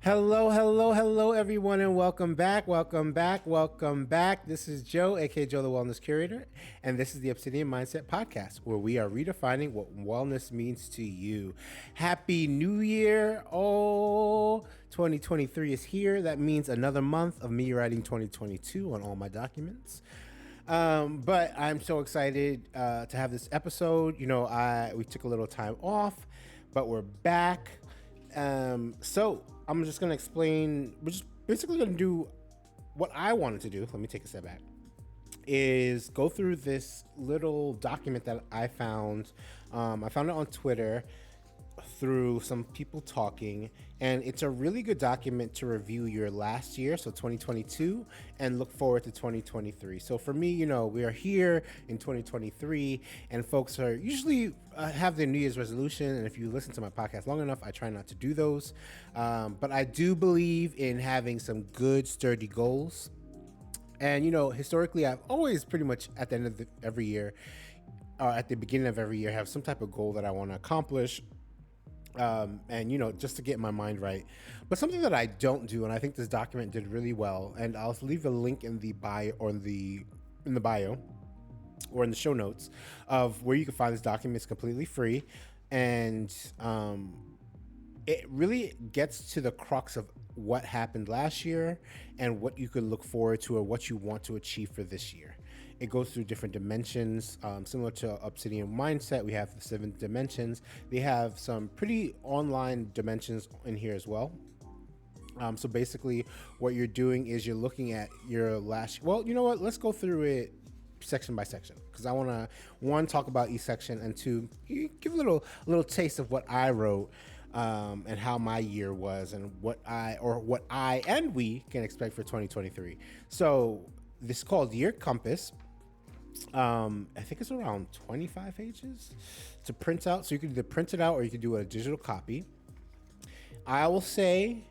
Hello, everyone, and welcome back. This is Joe, aka Joe the Wellness Curator, and this is the Obsidian Mindset podcast, where we are redefining what wellness means to you. Happy New Year! 2023 is here. That means another month of me writing 2022 on all my documents. But I'm so excited to have this episode. We took a little time off, but we're back. So I'm just going to explain. We're just basically going to do what I wanted to do. Let me take a step back. Is go through this little document that I found. I found it on Twitter through some people talking, and it's a really good document to review your last year, so 2022, and look forward to 2023. So for me, we are here in 2023, and folks are usually have their New Year's resolution, and if you listen to my podcast long enough, I try not to do those, but I do believe in having some good sturdy goals. And historically, I've always pretty much at the end of every year, at the beginning of every year, have some type of goal that I want to accomplish. And just to get my mind right. But something that I don't do, and I think this document did really well, and I'll leave a link in the bio or in the bio or in the show notes of where you can find this document. It's completely free, and it really gets to the crux of what happened last year and what you could look forward to or what you want to achieve for this year. It goes through different dimensions, similar to Obsidian Mindset. We have the 7 dimensions. They have some pretty online dimensions in here as well. So basically what you're doing is you're looking at your last, well, you know what? Let's go through it section by section, because I want to, one, talk about each section, and two, give a little taste of what I wrote, and how my year was, and what I and we can expect for 2023. So this is called YearCompass. I think it's around 25 pages to print out. So you can either print it out or you can do a digital copy. I will say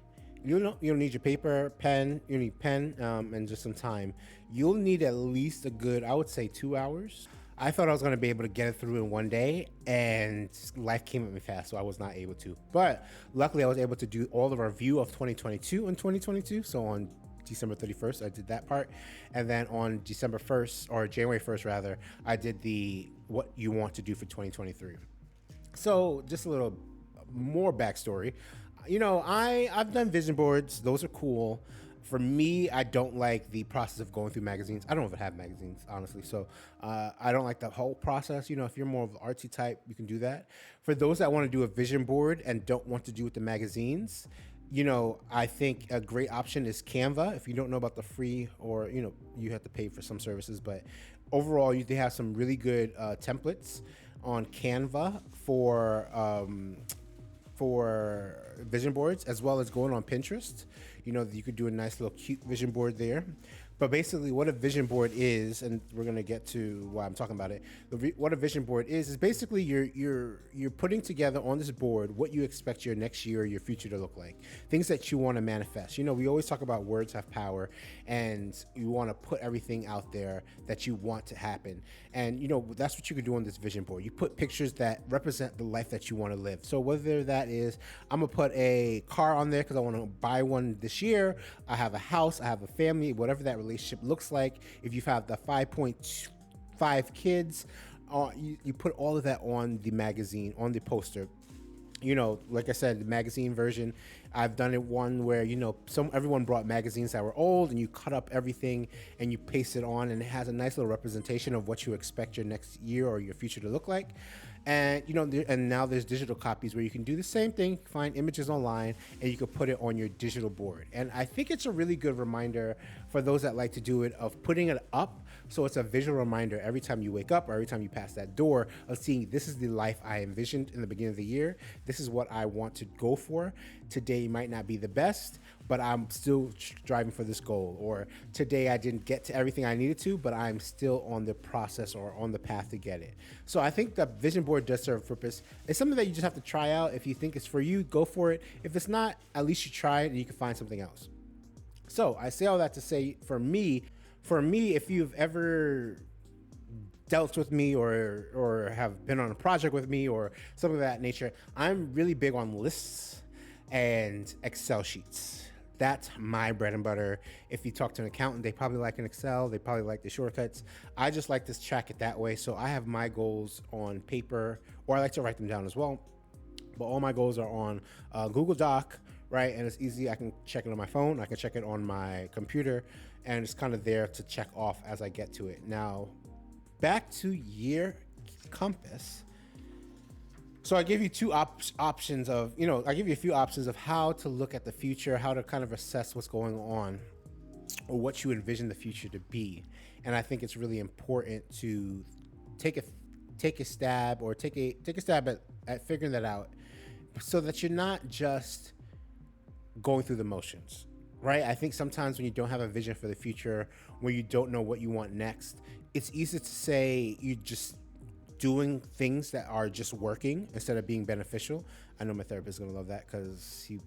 you'll need your paper, pen. You need pen, and just some time. You'll need at least a good, I would say, 2 hours. I thought I was going to be able to get it through in one day, and life came at me fast, so I was not able to. But luckily, I was able to do all of our review of 2022 in 2022. So on December 31st, I did that part. And then on December 1st, or January 1st rather, I did the what you want to do for 2023. So just a little more backstory. I've done vision boards. Those are cool. For me, I don't like the process of going through magazines. I don't even have magazines, honestly. So I don't like the whole process. If you're more of the artsy type, you can do that. For those that want to do a vision board and don't want to do with the magazines, I think a great option is Canva. If you don't know about the free, or, you have to pay for some services, but overall, they have some really good templates on Canva for vision boards, as well as going on Pinterest. You could do a nice little cute vision board there. But basically what a vision board is, and we're going to get to why I'm talking about it. What a vision board is basically you're putting together on this board what you expect your next year or your future to look like. Things that you want to manifest. We always talk about words have power, and you want to put everything out there that you want to happen. And that's what you can do on this vision board. You put pictures that represent the life that you want to live. So whether that is, I'm gonna put a car on there because I want to buy one this year. I have a house, I have a family, whatever that relationship looks like. If you have the 5.5 kids, you put all of that on the magazine, on the poster. Like I said, the magazine version, I've done it one where, everyone brought magazines that were old, and you cut up everything and you paste it on, and it has a nice little representation of what you expect your next year or your future to look like. And, and now there's digital copies where you can do the same thing, find images online, and you can put it on your digital board. And I think it's a really good reminder for those that like to do it, of putting it up. So it's a visual reminder every time you wake up or every time you pass that door, of seeing, this is the life I envisioned in the beginning of the year. This is what I want to go for. Today might not be the best, but I'm still striving for this goal. Or today I didn't get to everything I needed to, but I'm still on the process or on the path to get it. So I think the vision board does serve a purpose. It's something that you just have to try out. If you think it's for you, go for it. If it's not, at least you try it and you can find something else. So I say all that to say, for me, if you've ever dealt with me or have been on a project with me or something of that nature, I'm really big on lists. and Excel sheets. That's my bread and butter. If you talk to an accountant, they probably like an Excel. They probably like the shortcuts. I just like to track it that way. So I have my goals on paper, or I like to write them down as well. But all my goals are on Google Doc, right? And it's easy. I can check it on my phone. I can check it on my computer, and it's kind of there to check off as I get to it. Now, back to Year Compass. So I give you two options of, I give you a few options of how to look at the future, how to kind of assess what's going on, or what you envision the future to be. And I think it's really important to take a stab at figuring that out, so that you're not just going through the motions, right? I think sometimes when you don't have a vision for the future, when you don't know what you want next, it's easy to say you just doing things that are just working instead of being beneficial. I know my therapist is going to love that because he's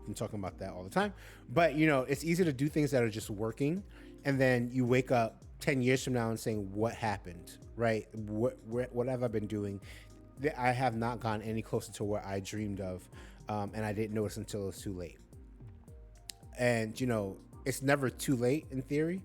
been talking about that all the time. But, it's easy to do things that are just working, and then you wake up 10 years from now and saying, what happened, right? What have I been doing? I have not gone any closer to what I dreamed of, and I didn't notice until it was too late. And, it's never too late in theory,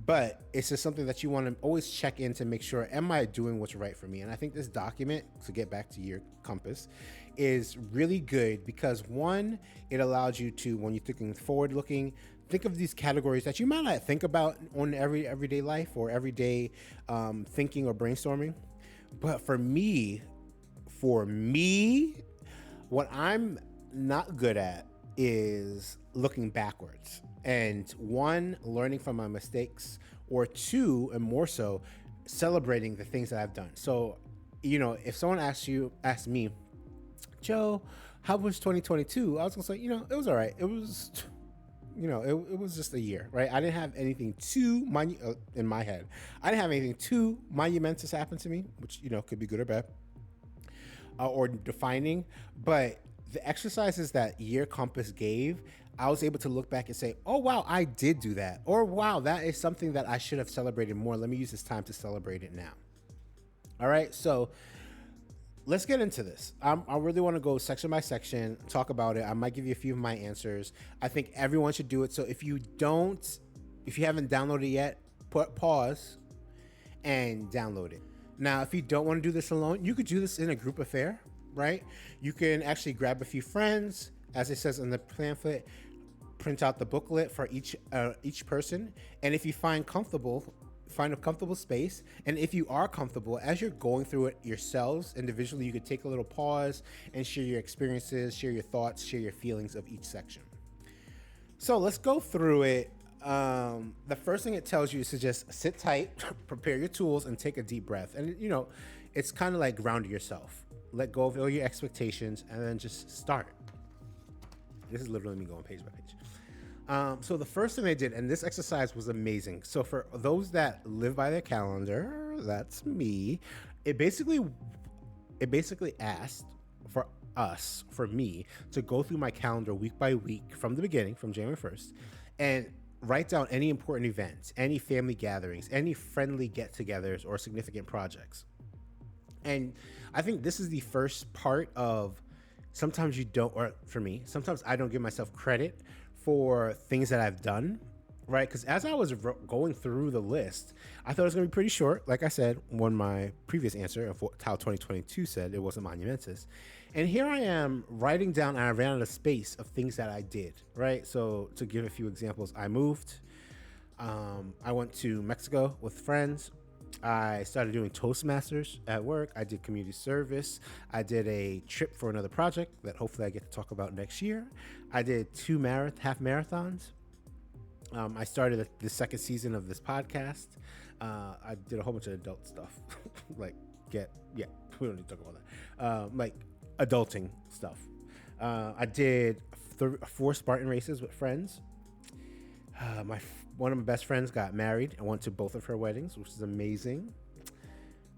but it's just something that you want to always check in to make sure, am I doing what's right for me? And I think this document, to get back to Year Compass, is really good because, one, it allows you to, when you're thinking forward looking, think of these categories that you might not think about on everyday life or everyday thinking or brainstorming. But for me, what I'm not good at is looking backwards. And one, learning from my mistakes, or two, and more so, celebrating the things that I've done. So, if someone asked me, Joe, how was 2022? I was gonna say, it was all right. It was, it was just a year, right? I didn't have anything in my head. I didn't have anything too monumentous happen to me, which, could be good or bad, or defining. But the exercises that Year Compass gave, I was able to look back and say, oh, wow, I did do that. Or, wow, that is something that I should have celebrated more. Let me use this time to celebrate it now. All right, so let's get into this. I really want to go section by section, talk about it. I might give you a few of my answers. I think everyone should do it. So if you haven't downloaded it yet, pause and download it. Now, if you don't want to do this alone, you could do this in a group affair, right? You can actually grab a few friends, as it says in the pamphlet, print out the booklet for each person. And if you find a comfortable space. And if you are comfortable, as you're going through it yourselves individually, you could take a little pause and share your experiences, share your thoughts, share your feelings of each section. So let's go through it. The first thing it tells you is to just sit tight, prepare your tools, and take a deep breath. And it's kind of like grounding yourself. Let go of all your expectations and then just start. This is literally me going page by page. So the first thing they did, and this exercise was amazing. So for those that live by their calendar, that's me. It basically asked for me to go through my calendar week by week from the beginning, from January 1st, and write down any important events, any family gatherings, any friendly get-togethers or significant projects. And I think this is the first part of, sometimes I don't give myself credit for things that I've done, right? Because as I was going through the list, I thought it was going to be pretty short. Like I said, on my previous answer of how 2022 said it wasn't monumentous. And here I am writing down, and I ran out of space of things that I did, right? So to give a few examples, I moved. I went to Mexico with friends. I started doing Toastmasters at work. I did community service. I did a trip for another project that hopefully I get to talk about next year. I did 2 half marathons. I started the second season of this podcast. I did a whole bunch of adult stuff. We don't need to talk about that. Like adulting stuff. I did 4 Spartan races with friends. One of my best friends got married. I went to both of her weddings, which is amazing.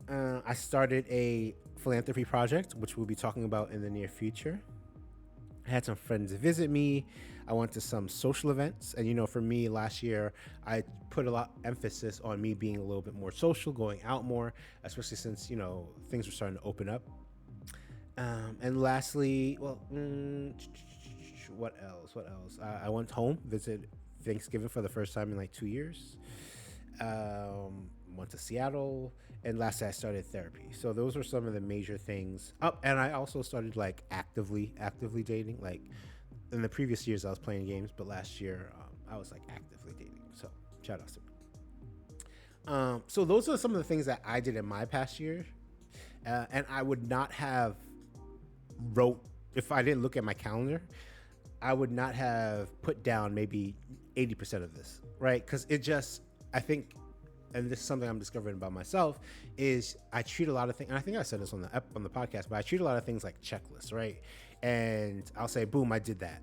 I started a philanthropy project, which we'll be talking about in the near future. I had some friends visit me. I went to some social events. And, for me, last year, I put a lot of emphasis on me being a little bit more social, going out more, especially since, things were starting to open up. And lastly, What else? What else? I went home, visited Thanksgiving for the first time in like 2 years. Went to Seattle, and last night I started therapy. So those were some of the major things. Oh, and I also started like actively dating. Like in the previous years, I was playing games, but last year I was like actively dating. So shout out to me. So those are some of the things that I did in my past year, and I would not have wrote if I didn't look at my calendar. I would not have put down maybe 80% of this, right? Because it just, I think, and this is something I'm discovering about myself, is I treat a lot of things, and I think I said this on the podcast, but I treat a lot of things like checklists, right? And I'll say, boom, I did that.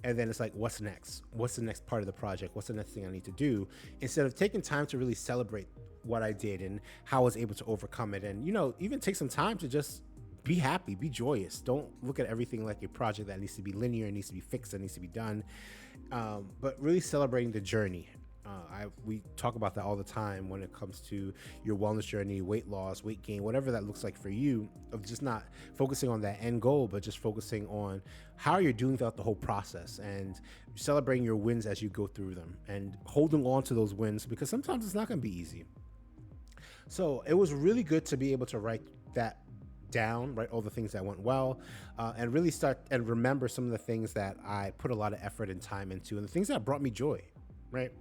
And then it's like, what's next? What's the next part of the project? What's the next thing I need to do? Instead of taking time to really celebrate what I did and how I was able to overcome it. And, even take some time to just be happy, be joyous. Don't look at everything like a project that needs to be linear, needs to be fixed, that needs to be done. But really celebrating the journey. We talk about that all the time when it comes to your wellness journey, weight loss, weight gain, whatever that looks like for you, of just not focusing on that end goal, but just focusing on how you're doing throughout the whole process and celebrating your wins as you go through them and holding on to those wins, because sometimes it's not going to be easy. So it was really good to be able to write that down, write all the things that went well, and really start and remember some of the things that I put a lot of effort and time into and the things that brought me joy, right?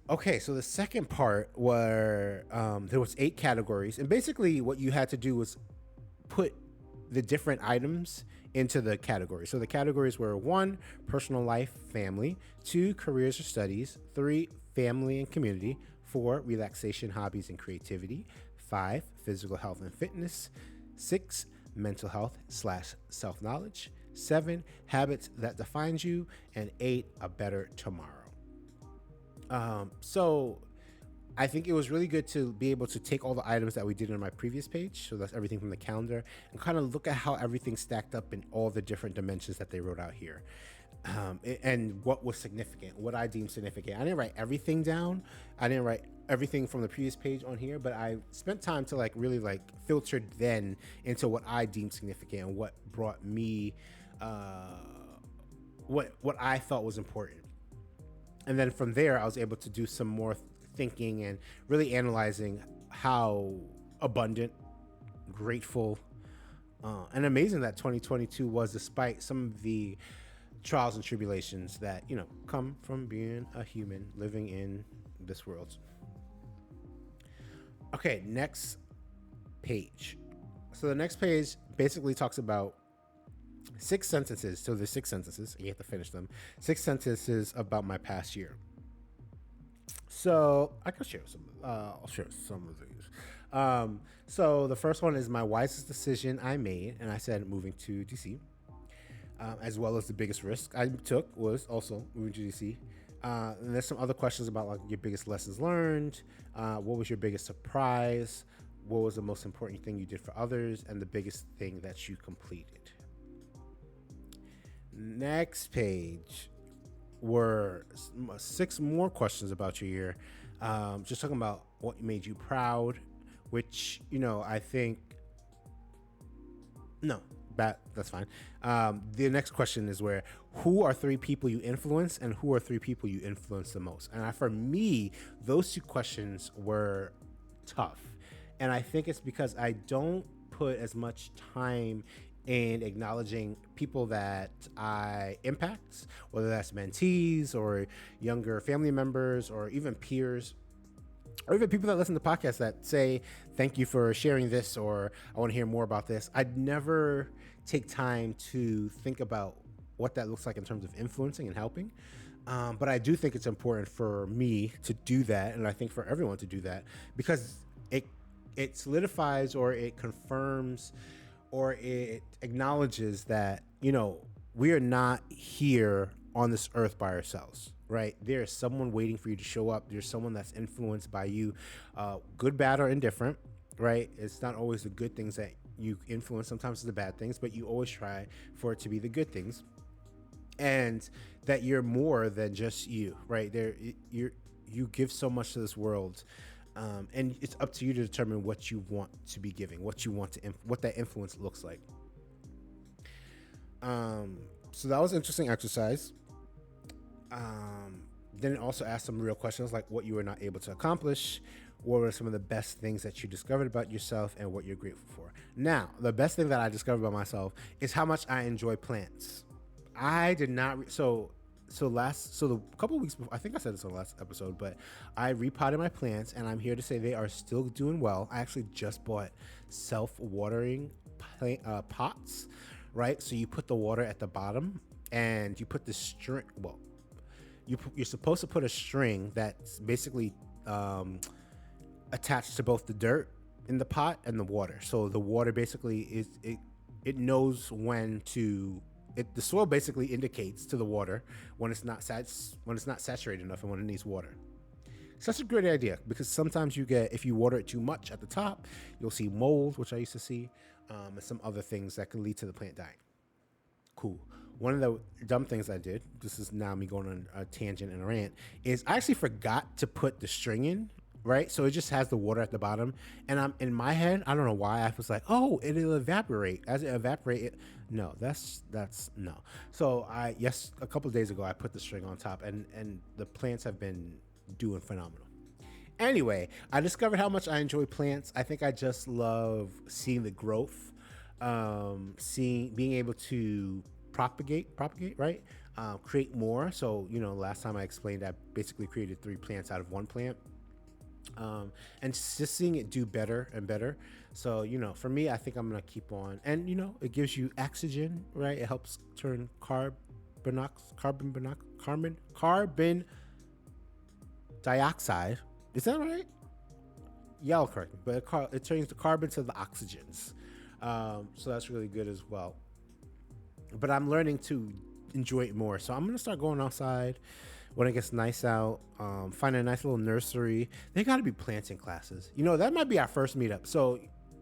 Okay, so the second part were there was 8 categories, and basically what you had to do was put the different items into the categories. So the categories were 1, personal life, family; 2, careers or studies; 3, family and community; 4, relaxation, hobbies, and creativity; 5, physical health and fitness; 6, mental health / self-knowledge; 7, habits that defines you; and 8, a better tomorrow. So I think it was really good to be able to take all the items that we did on my previous page, so that's everything from the calendar, and kind of look at how everything stacked up in all the different dimensions that they wrote out here. And what was significant, what I deemed significant. I didn't write everything down. I didn't write everything from the previous page on here, but I spent time to really filter then into what I deemed significant and what brought me, what I thought was important. And then from there, I was able to do some more thinking and really analyzing how abundant, grateful, and amazing that 2022 was, despite some of the trials and tribulations that, come from being a human living in this world. Okay, next page. So the next page basically talks about 6 sentences. So there's 6 sentences. You have to finish them. 6 sentences about my past year. So I can share some. I'll share some of these. So the first one is my wisest decision I made, and I said moving to DC, as well as the biggest risk I took was also moving to DC. And there's some other questions about your biggest lessons learned. What was your biggest surprise? What was the most important thing you did for others? And the biggest thing that you completed. Next page were 6 more questions about your year. Just talking about what made you proud, which, I think, no, that's fine. The next question is who are 3 people you influence and who are 3 people you influence the most? And for me, those 2 questions were tough. And I think it's because I don't put as much time in acknowledging people that I impact, whether that's mentees or younger family members or even peers, or even people that listen to podcasts that say, thank you for sharing this, or I want to hear more about this. I'd never take time to think about what that looks like in terms of influencing and helping. But I do think it's important for me to do that, and I think for everyone to do that, because it solidifies or it confirms or it acknowledges that, we are not here on this earth by ourselves, right? There's someone waiting for you to show up. There's someone that's influenced by you, good, bad, or indifferent, right? It's not always the good things that you influence. Sometimes it's the bad things, but you always try for it to be the good things. And that you're more than just you, right? You give so much to this world. And it's up to you to determine what you want to be giving, what you want to, what that influence looks like. So that was an interesting exercise. Then it also asked some real questions like what you were not able to accomplish, what were some of the best things that you discovered about yourself, and what you're grateful for. Now, the best thing that I discovered about myself is how much I enjoy plants. I did not the couple weeks before, I think I said this on the last episode, but I repotted my plants and I'm here to say they are still doing well. I actually just bought self-watering pots, right? So you put the water at the bottom and you put the string, you're supposed to put a string that's basically attached to both the dirt in the pot and the water. So the water basically it knows when to. The soil basically indicates to the water when it's not saturated enough and when it needs water. Such a great idea, because sometimes if you water it too much at the top, you'll see mold, which I used to see, and some other things that can lead to the plant dying. Cool. One of the dumb things I did, this is now me going on a tangent and a rant, is I actually forgot to put the string in, right? So it just has the water at the bottom. And I'm in my head, I don't know why, I was like, oh, it'll evaporate. As it evaporates, no, that's no. So a couple of days ago, I put the string on top and the plants have been doing phenomenal. Anyway, I discovered how much I enjoy plants. I think I just love seeing the growth, being able to propagate, right? Create more. So, last time I explained, I basically created 3 plants out of 1 plant. And just seeing it do better and better. So, for me, I think I'm going to keep on. And, it gives you oxygen, right? It helps turn carbon dioxide. Is that right? Y'all correct me. But it turns the carbon to the oxygens. So that's really good as well. But I'm learning to enjoy it more. So I'm going to start going outside when it gets nice out, find a nice little nursery. They got to be planting classes. That might be our first meetup. So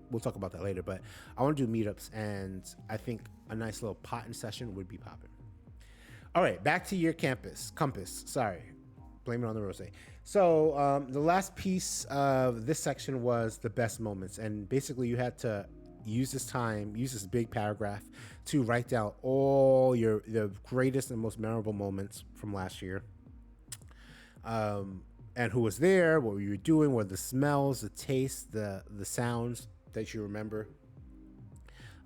we'll talk about that later. But I want to do meetups, and I think a nice little potting session would be popping. All right, back to YearCompass. Sorry, blame it on the rose. So the last piece of this section was the best moments. And basically you had to use this big paragraph to write down all the greatest and most memorable moments from last year. And who was there, what you were doing, what the smells, the tastes, the sounds that you remember.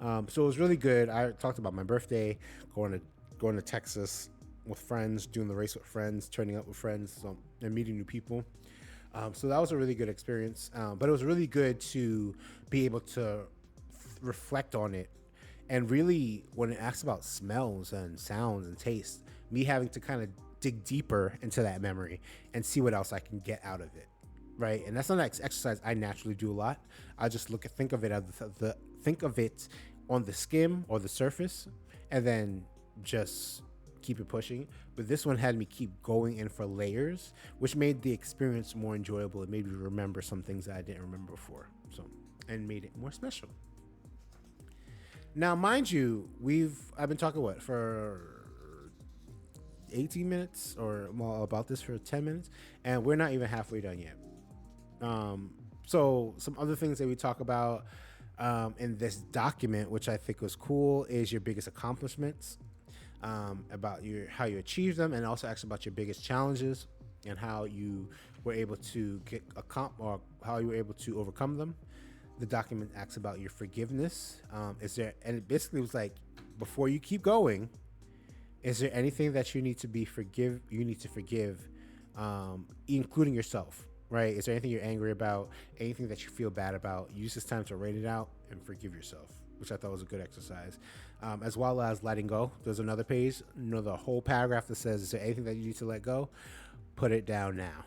So it was really good. I talked about my birthday, going to Texas with friends, doing the race with friends, turning up with friends, and meeting new people. So that was a really good experience. But it was really good to be able to reflect on it. And really, when it asks about smells and sounds and tastes, me having to kind of dig deeper into that memory and see what else I can get out of it, right? And that's not an exercise I naturally do a lot. I just think of it on the skim or the surface, and then just keep it pushing. But this one had me keep going in for layers, which made the experience more enjoyable. It made me remember some things that I didn't remember before, and made it more special. Now, mind you, I've been talking for 18 minutes or more about this for 10 minutes, and we're not even halfway done yet. So some other things that we talk about in this document, which I think was cool, is your biggest accomplishments, about how you achieved them, and also actually about your biggest challenges and how you were able to how you were able to overcome them. The document asks about your forgiveness. And it basically was like, before you keep going, is there anything that you need to forgive, including yourself, right? Is there anything you're angry about, anything that you feel bad about? Use this time to write it out and forgive yourself, which I thought was a good exercise. As well as letting go. There's another page, the whole paragraph that says, is there anything that you need to let go? Put it down now.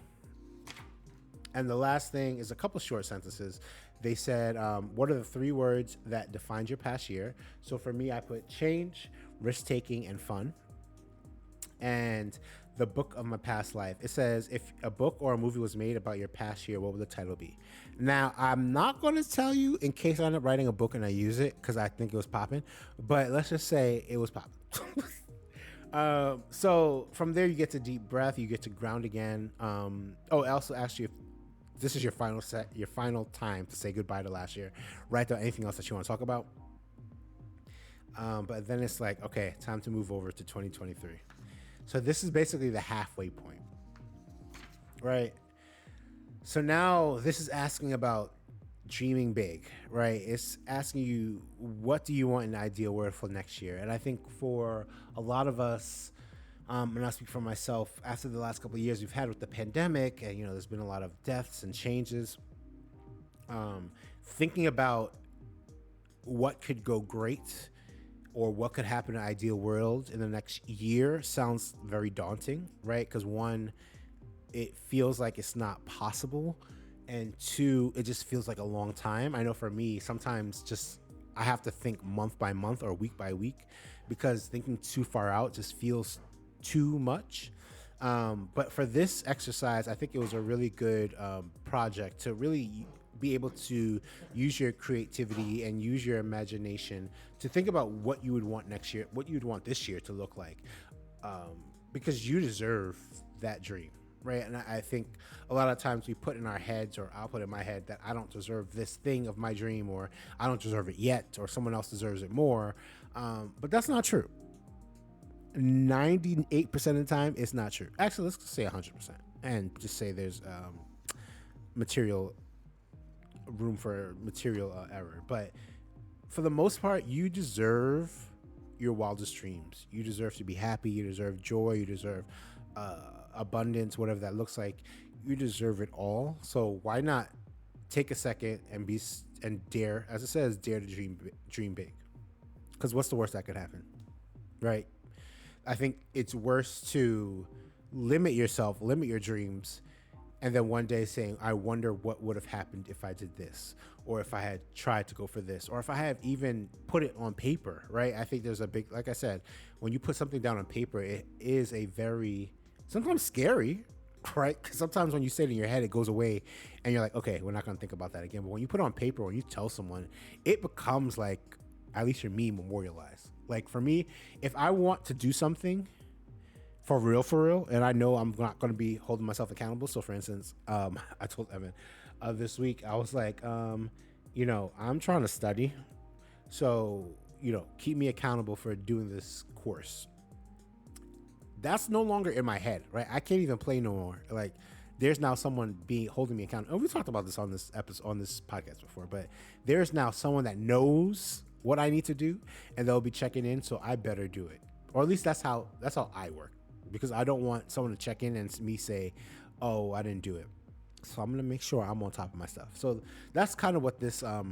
And the last thing is a couple short sentences. They said, what are the 3 words that defined your past year? So for me, I put change, risk-taking, and fun. And the book of my past life. It says, if a book or a movie was made about your past year, what would the title be? Now, I'm not going to tell you in case I end up writing a book and I use it because I think it was popping, but let's just say it was popping. So from there, you get to deep breath, you get to ground again. I also asked you if this is your final time to say goodbye to last year. Write down anything else that you want to talk about. But then it's like, okay, time to move over to 2023. So this is basically the halfway point, right? So now this is asking about dreaming big, right? It's asking you, what do you want in the ideal world for next year? And I think for a lot of us, and I'll speak for myself, after the last couple of years we've had with the pandemic, and there's been a lot of deaths and changes. Thinking about what could go great or what could happen in an ideal world in the next year sounds very daunting, right? Because one, it feels like it's not possible, and two, it just feels like a long time. I know for me, sometimes just I have to think month by month or week by week, because thinking too far out just feels too much. But for this exercise, I think it was a really good project to really be able to use your creativity and use your imagination to think about what you would want next year, what you would want this year to look like, because you deserve that dream, right? And I think a lot of times we put in our heads, or I'll put in my head, that I don't deserve this thing of my dream, or I don't deserve it yet, or someone else deserves it more. But that's not true. 98% of the time, it's not true. Actually, let's say 100%, and just say there's material room for material error. But for the most part, you deserve your wildest dreams. You deserve to be happy. You deserve joy. You deserve abundance, whatever that looks like. You deserve it all. So why not take a second and dare, as it says, dare to dream big? Because what's the worst that could happen, right? I think it's worse to limit yourself, limit your dreams, and then one day saying, I wonder what would have happened if I did this, or if I had tried to go for this, or if I had even put it on paper, right? I think there's a big, like I said, when you put something down on paper, it is a very, sometimes scary, right? Because sometimes when you say it in your head, it goes away and you're like, okay, we're not going to think about that again. But when you put it on paper, when you tell someone, it becomes like, at least for me, memorialized. Like for me, if I want to do something for real, and I know I'm not going to be holding myself accountable. So for instance, I told Evan this week, I was like, I'm trying to study. So, keep me accountable for doing this course. That's no longer in my head, right? I can't even play no more. Like there's now someone holding me accountable. And we talked about this on this episode, on this podcast before, but there's now someone that knows what I need to do, and they'll be checking in. So I better do it. Or at least that's how I work, because I don't want someone to check in and me say, oh, I didn't do it. So I'm going to make sure I'm on top of my stuff. So that's kind of what this felt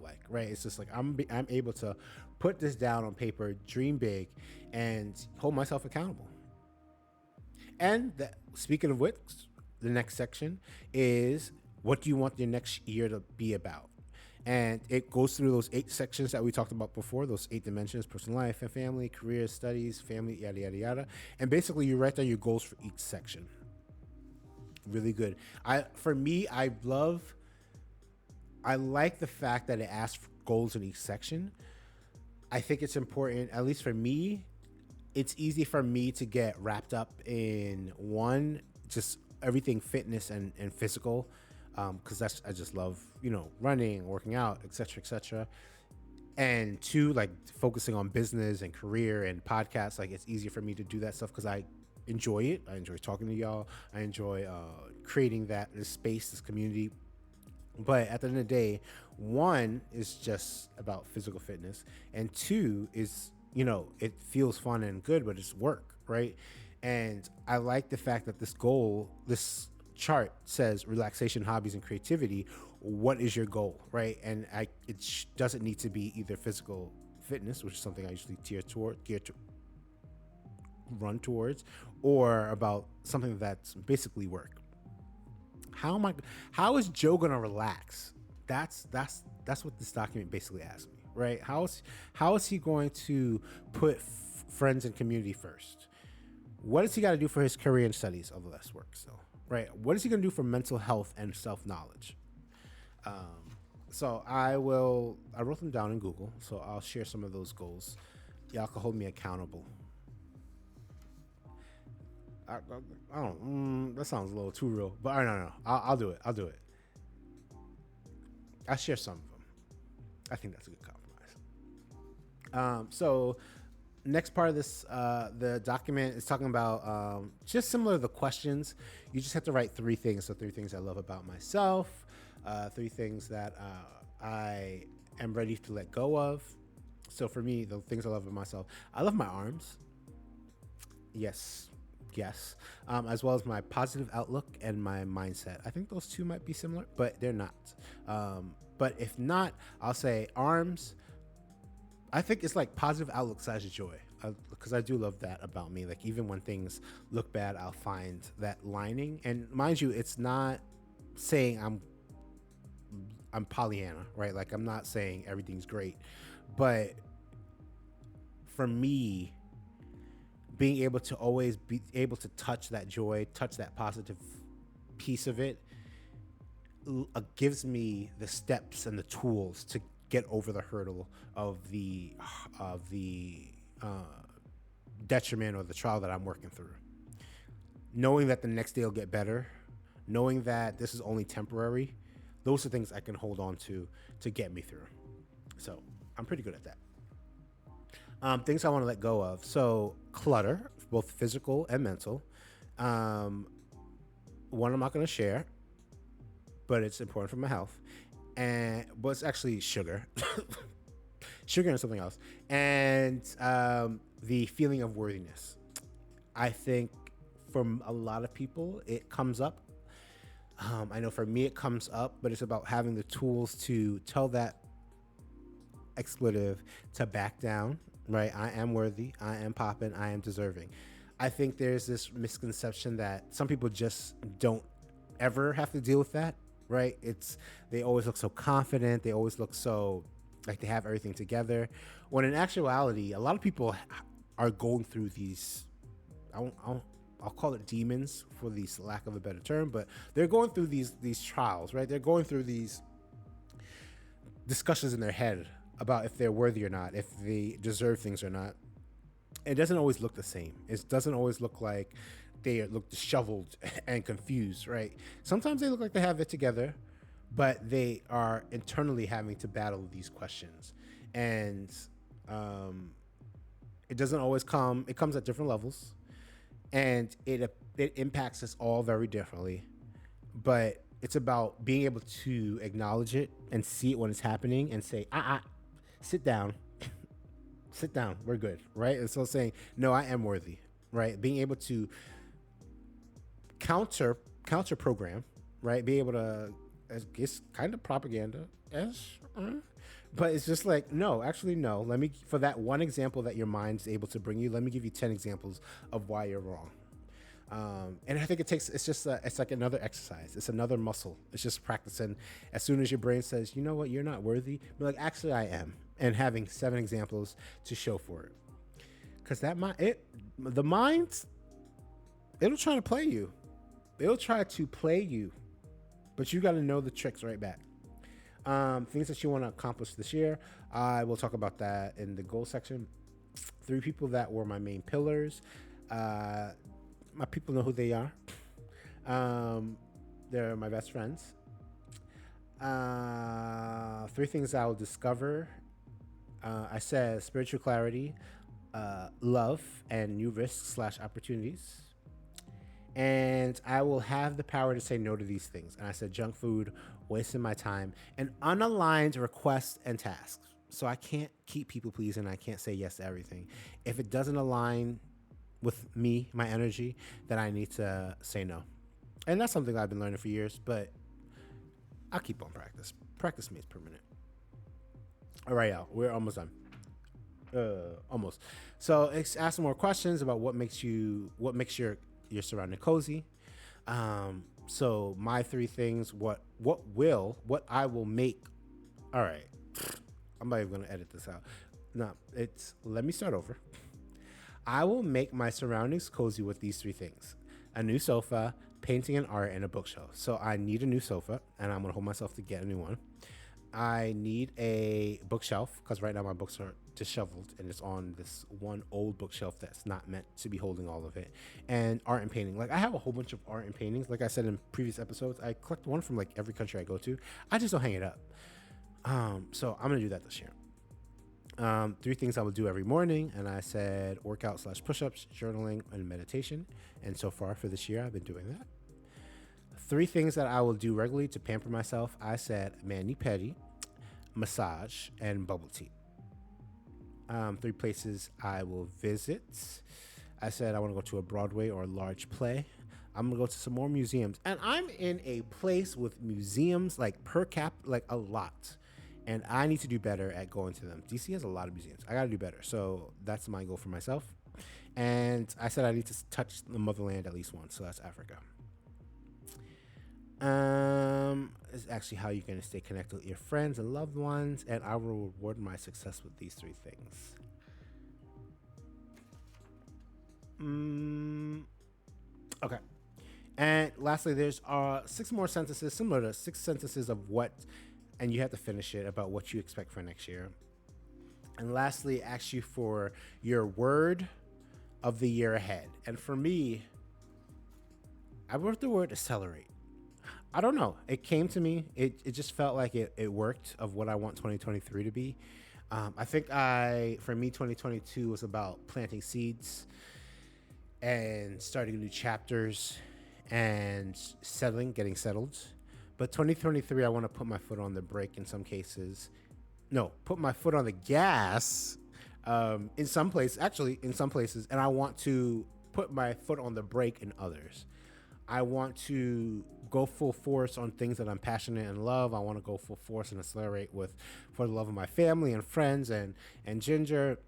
like, right? It's just like I'm able to put this down on paper, dream big, and hold myself accountable. And speaking of which, the next section is, what do you want your next year to be about? And it goes through those 8 sections that we talked about before, those 8 dimensions: personal life and family, career, studies, family, yada, yada, yada. And basically you write down your goals for each section. Really good. I like the fact that it asks for goals in each section. I think it's important, at least for me. It's easy for me to get wrapped up in one, just everything fitness and physical, because I just love running, working out, etc. And two, like focusing on business and career and podcasts. Like it's easier for me to do that stuff because I enjoy it. I enjoy talking to y'all. I enjoy creating this space, this community. But at the end of the day, one is just about physical fitness, and two is, it feels fun and good, but it's work, right? And I like the fact that this chart says relaxation, hobbies, and creativity. What is your goal, right? And it doesn't need to be either physical fitness, which is something I usually run towards, or about something that's basically work. How is Joe gonna relax? That's what this document basically asks me, right? How is he going to put friends and community first? What does he got to do for his career and studies? Although that's work still, right? What is he gonna do for mental health and self-knowledge? So I wrote them down in Google, so I'll share some of those goals. Y'all can hold me accountable. I don't. That sounds a little too real, but no. I'll do it. I'll share some of them. I think that's a good compromise. So next part of this, the document is talking about just similar to the questions. You just have to write three things. So three things I love about myself, three things that I am ready to let go of. So for me, the things I love about myself, I love my arms. Yes, yes, as well as my positive outlook and my mindset. I think those two might be similar, but they're not. But if not, I'll say arms. I think it's like positive outlook slash joy, because I do love that about me. Like even when things look bad, I'll find that lining. And mind you, it's not saying I'm Pollyanna, right? Like I'm not saying everything's great, but for me, being able to always be able to touch that joy, touch that positive piece of it, gives me the steps and the tools to get over the hurdle of the detriment or the trial that I'm working through. Knowing that the next day will get better, knowing that this is only temporary, those are things I can hold on to get me through. So I'm pretty good at that. Things I want to let go of. So clutter, both physical and mental. One I'm not going to share, but it's important for my health. But it's actually sugar, sugar and something else. And the feeling of worthiness. I think from a lot of people, it comes up. I know for me it comes up, but it's about having the tools to tell that expletive to back down, right? I am worthy, I am popping, I am deserving. I think there's this misconception that some people just don't ever have to deal with that, right? They always look so confident, they always look so like they have everything together. When in actuality, a lot of people are going through these, I'll call it demons for the lack of a better term, but they're going through these trials, right? They're going through these discussions in their head about if they're worthy or not, if they deserve things or not. It doesn't always look the same. It doesn't always look like they look disheveled and confused, right? Sometimes they look like they have it together, but they are internally having to battle these questions. And it doesn't always come, it comes at different levels, and it impacts us all very differently. But it's about being able to acknowledge it and see it when it's happening and say, sit down, sit down, we're good, right? And so saying, no, I am worthy, right? Being able to counter program, right? Be able to, it's kind of propaganda, but it's just like, no, actually, no. Let me, for that one example that your mind's able to bring you, let me give you 10 examples of why you're wrong. And I think it's like another exercise. It's another muscle. It's just practicing. As soon as your brain says, you know what, you're not worthy, be like, actually, I am. And having 7 examples to show for it. Because the mind, it'll try to play you. It'll try to play you. But you got to know the tricks right back. Things that you want to accomplish this year. I will talk about that in the goal section. 3 people that were my main pillars. My people know who they are. They're my best friends. 3 things I will discover. I said spiritual clarity, love, and new risks / opportunities. And I will have the power to say no to these things. And I said junk food, wasting my time, and unaligned requests and tasks. So I can't keep people pleasing. I can't say yes to everything. If it doesn't align with me, my energy, then I need to say no. And that's something I've been learning for years, but I'll keep on practice. Practice makes permanent. All right, y'all, we're almost done. Almost. So ask some more questions about what makes your surrounding cozy. So my 3 things, what I will make. All right, I'm not even gonna edit this out. No, let me start over. I will make my surroundings cozy with these 3 things: a new sofa, painting and art, and a bookshelf. So I need a new sofa, and I'm gonna hold myself to get a new one. I need a bookshelf because right now my books are disheveled and it's on this one old bookshelf that's not meant to be holding all of it. And art and painting. Like I have a whole bunch of art and paintings. Like I said in previous episodes, I collect one from like every country I go to. I just don't hang it up. So I'm gonna do that this year. Three things I will do every morning, and I said workout slash push-ups, journaling, and meditation. And so far for this year, I've been doing that. Three things that I will do regularly to pamper myself. I said mani pedi, massage, and bubble tea. Three places I will visit. I said I want to go to a Broadway or a large play. I'm gonna go to some more museums, and I'm in a place with museums like per cap, like a lot, and I need to do better at going to them. DC has a lot of museums. I gotta do better, so that's my goal for myself. And I said I need to touch the motherland at least once, so that's Africa. Is actually how you're gonna stay connected with your friends and loved ones, and I will reward my success with these three things. Okay. And lastly, there's six more sentences, similar to six sentences of what, and you have to finish it about what you expect for next year. And lastly, ask you for your word of the year ahead. And for me, I wrote the word accelerate. I don't know. It came to me. It just felt like it worked of what I want 2023 to be. I think for me, 2022 was about planting seeds and starting new chapters and getting settled. But 2023, I want to put my foot on the brake in some cases. No, put my foot on the gas in some places, and I want to put my foot on the brake in others. I want to go full force on things that I'm passionate and love. I want to go full force and accelerate for the love of my family and friends and Ginger,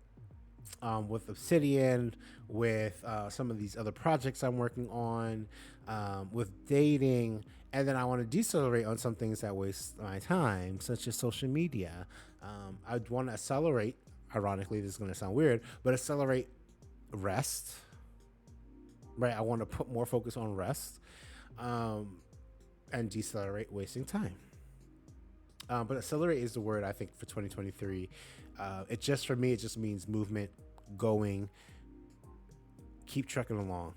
with Obsidian, with some of these other projects I'm working on, with dating. And then I want to decelerate on some things that waste my time, such as social media. I'd want to accelerate, ironically, this is going to sound weird, but accelerate rest, right? I want to put more focus on rest, and decelerate wasting time. But accelerate is the word I think for 2023. For me, it just means movement, going, keep trucking along.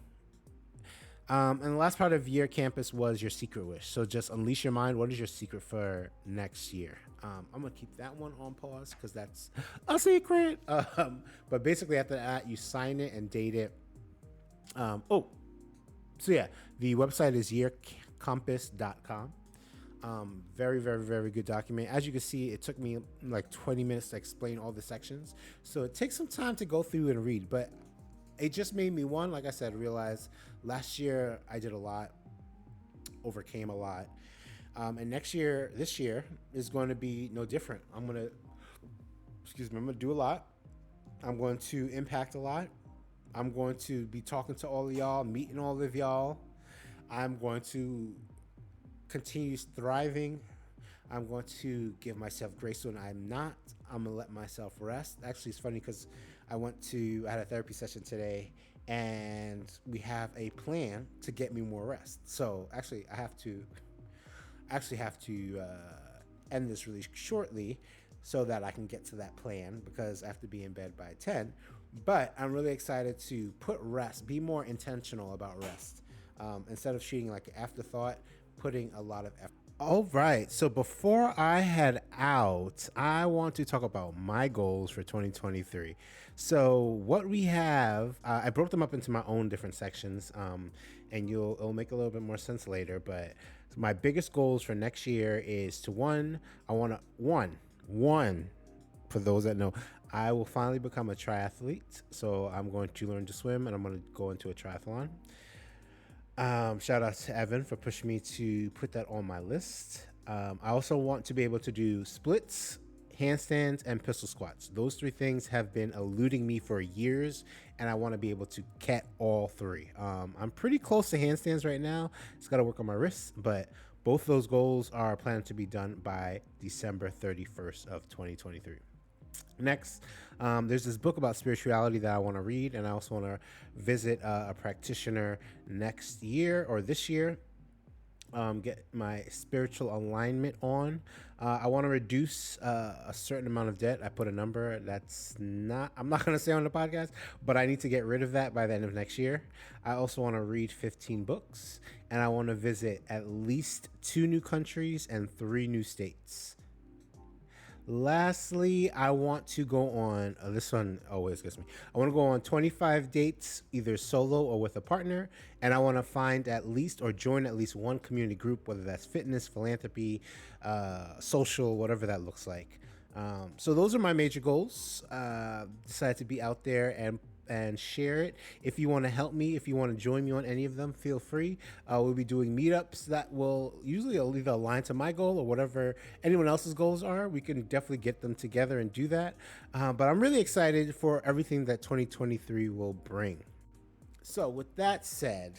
And the last part of YearCompass was your secret wish. So just unleash your mind. What is your secret for next year? I'm going to keep that one on pause because that's a secret. But basically after that, you sign it and date it. So yeah, the website is YearCompass.com. Very, very, very good document. As you can see, it took me like 20 minutes to explain all the sections. So it takes some time to go through and read, but it just made me, one, like I said, realize last year I did a lot, overcame a lot. And this year is going to be no different. I'm going to do a lot. I'm going to impact a lot. I'm going to be talking to all of y'all, meeting all of y'all. I'm going to continue thriving. I'm going to give myself grace when I'm not. I'm going to let myself rest. Actually, it's funny because I had a therapy session today, and we have a plan to get me more rest. So actually, I have to end this really shortly so that I can get to that plan because I have to be in bed by 10. But I'm really excited to be more intentional about rest. Instead of treating like an afterthought, putting a lot of effort. All right. So before I head out, I want to talk about my goals for 2023. So what we have, I broke them up into my own different sections, and it'll make a little bit more sense later. But my biggest goals for next year is for those that know, I will finally become a triathlete. So I'm going to learn to swim, and I'm going to go into a triathlon. Shout out to Evan for pushing me to put that on my list. I also want to be able to do splits, handstands, and pistol squats. Those three things have been eluding me for years, and I want to be able to get all three. I'm pretty close to handstands right now. It's got to work on my wrists, but both those goals are planned to be done by December 31st of 2023. Next, there's this book about spirituality that I want to read, and I also want to visit a practitioner next year or this year, get my spiritual alignment on. I want to reduce a certain amount of debt. I put a number I'm not going to say on the podcast, but I need to get rid of that by the end of next year. I also want to read 15 books, and I want to visit at least 2 new countries and 3 new states. Lastly, I want to go on, this one always gets me. I want to go on 25 dates, either solo or with a partner. And I want to find at least or join at least one community group, whether that's fitness, philanthropy, social, whatever that looks like. So those are my major goals. Decided to be out there and share it. If you want to help me, if you want to join me on any of them, feel free. We'll be doing meetups that will usually either align to my goal or whatever anyone else's goals are. We can definitely get them together and do that. But I'm really excited for everything that 2023 will bring. So, with that said,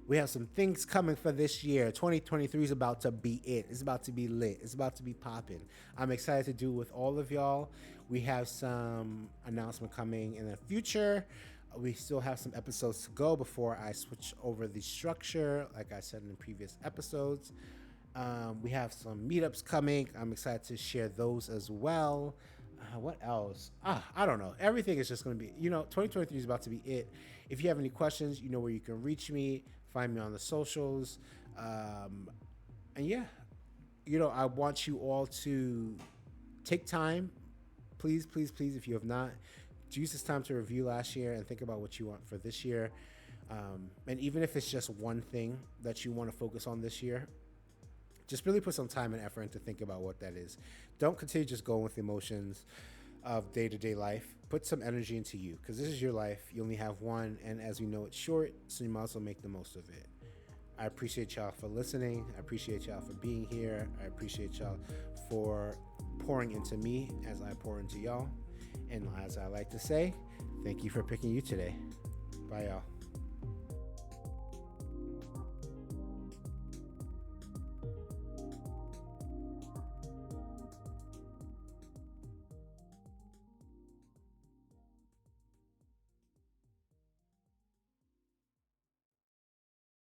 we have some things coming for this year. 2023 is about to be it. It's about to be lit. It's about to be popping. I'm excited to do with all of y'all. We have some announcement coming in the future. We still have some episodes to go before I switch over the structure, like I said in the previous episodes. We have some meetups coming. I'm excited to share those as well. What else? I don't know. Everything is just going to be, 2023 is about to be it. If you have any questions, you know where you can reach me. Find me on the socials. And yeah, I want you all to take time. Please, please, please, if you have not, use this time to review last year and think about what you want for this year. And even if it's just one thing that you want to focus on this year, just really put some time and effort into think about what that is. Don't continue just going with emotions of day-to-day life. Put some energy into you, because this is your life. You only have one, and as we know, it's short, so you might as well make the most of it. I appreciate y'all for listening. I appreciate y'all for being here. I appreciate y'all for pouring into me as I pour into y'all. And as I like to say, thank you for picking you today. Bye, y'all.